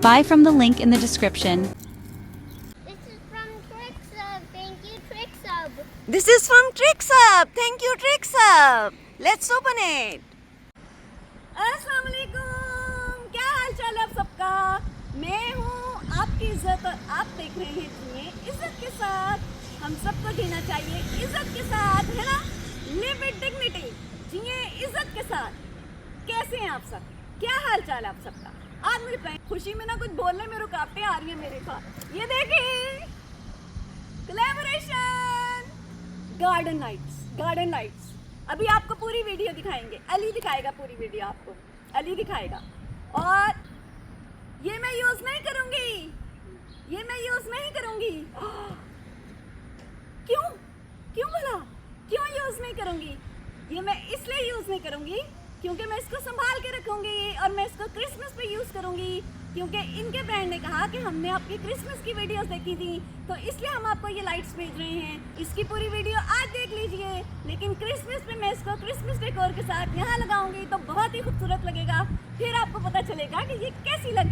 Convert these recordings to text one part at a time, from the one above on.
Buy from the link in the description. This is from TrixHub. Thank you, TrixHub. This is from TrixHub. Thank you, TrixHub. Let's open it. अस्सलाम वालेकुम, क्या हाल चाल है आप सबका। मैं हूँ आपकी इज्जत और आप देख रहे हैं जियाइन इज्जत के साथ। हम सबको जीना चाहिए इज्जत के साथ, है ना। लिव विद डिग्निटी, जिए इज्जत के साथ। कैसे हैं आप सब, क्या हाल चाल है आप सबका। आज मेरी खुशी में ना कुछ बोलने में रुकावटें आ रही हैं मेरे पास। ये देखिए, कोलैबोरेशन, गार्डन लाइट्स। अभी आपको पूरी वीडियो दिखाएंगे, अली दिखाएगा पूरी वीडियो आपको, अली दिखाएगा। और ये मैं यूज नहीं करूंगी, क्यों बोला, क्यों यूज नहीं करूंगी। ये मैं इसलिए यूज नहीं करूंगी क्योंकि मैं इसको संभाल के रखूंगी और मैं इसको क्रिसमस पे यूज करूंगी, क्योंकि इनके ब्रांड ने कहा कि हमने आपकी क्रिसमस की वीडियोस देखी थी, तो इसलिए हम आपको ये लाइट्स भेज रहे हैं। इसकी पूरी वीडियो आज देख लीजिए, लेकिन क्रिसमस पे मैं इसको क्रिसमस डेकोर के साथ यहाँ लगाऊंगी तो बहुत ही खूबसूरत लगेगा। फिर आपको पता चलेगा कि ये कैसी लग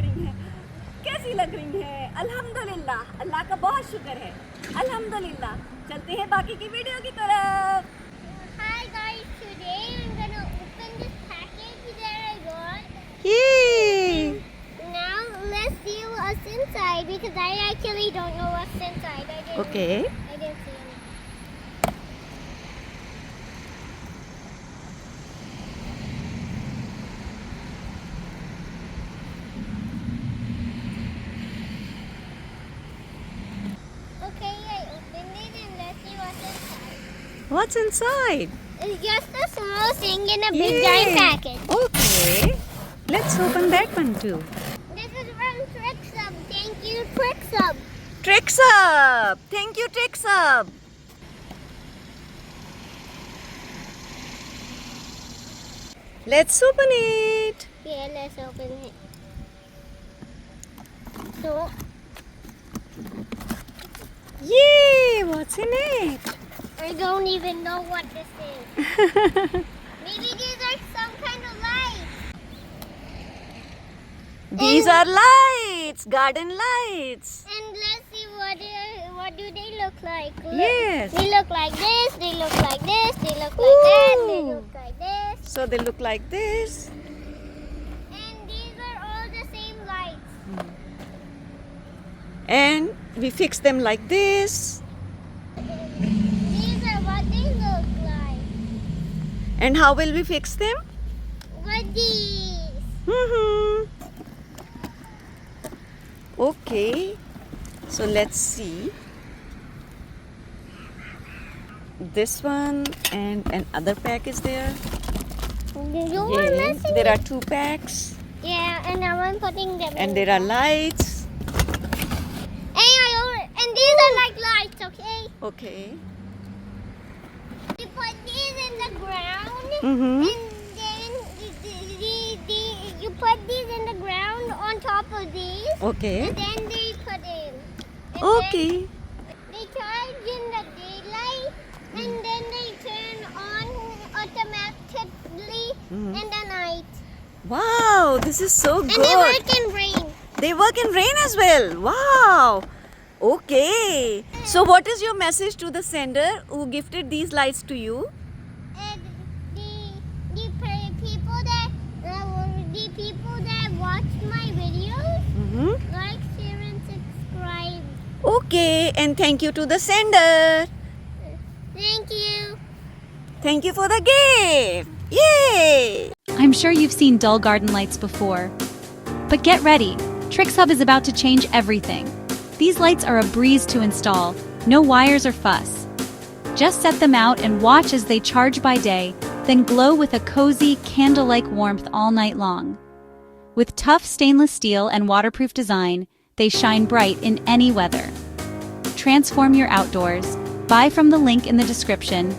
रही है। अल्हम्दुलिल्लाह, अल्लाह का बहुत शुक्र है, अल्हम्दुलिल्लाह। चलते हैं बाकी की वीडियो की तरफ। Hi guys, today I'm gonna open this package that I got. Yay! Now let's see what's inside because I actually don't know what's inside. Okay. I didn't see any. Okay, I opened it and let's see what's inside. What's inside? It's just a small thing in a big Yay. giant package. Okay. Let's open that one too. This is from TrixHub. Thank you, TrixHub. TrixHub. Thank you, TrixHub. Let's open it. Yeah, let's open it. So, Yay! What's in it? I don't even know what this is. Maybe these are some kind of lights. These are lights, garden lights. And let's see what do they look like. Yes. They look like this, they look like this, they look like that, they Ooh. look like this. So they look like this. And these are all the same lights. And we fix them like this. These are what they look like. And how will we fix them? With these. Okay. So let's see. This one and another pack is there. You were Yes, missing. there are 2 packs. Yeah, and now I'm putting them in. And there are lights. And these are like lights, okay? Okay. You put these in the ground, Mm-hmm. and then you put these in the ground on top of these, Okay. and then they put in. And Okay. then they charge in the daylight, and then they turn on automatically Mhm. in the night. Wow, this is so And good. they work in rain. They work in rain as well. Wow. Okay. So what is your message to the sender who gifted these lights to you? And the people that watch my videos, Mm-hmm. like, share, and subscribe. Okay. And thank you to the sender. Thank you. Thank you for the gift. Yay. I'm sure you've seen dull garden lights before. But get ready, TrixHub is about to change everything. These lights are a breeze to install, no wires or fuss. Just set them out and watch as they charge by day, then glow with a cozy, candle-like warmth all night long. With tough stainless steel and waterproof design, they shine bright in any weather. Transform your outdoors. Buy from the link in the description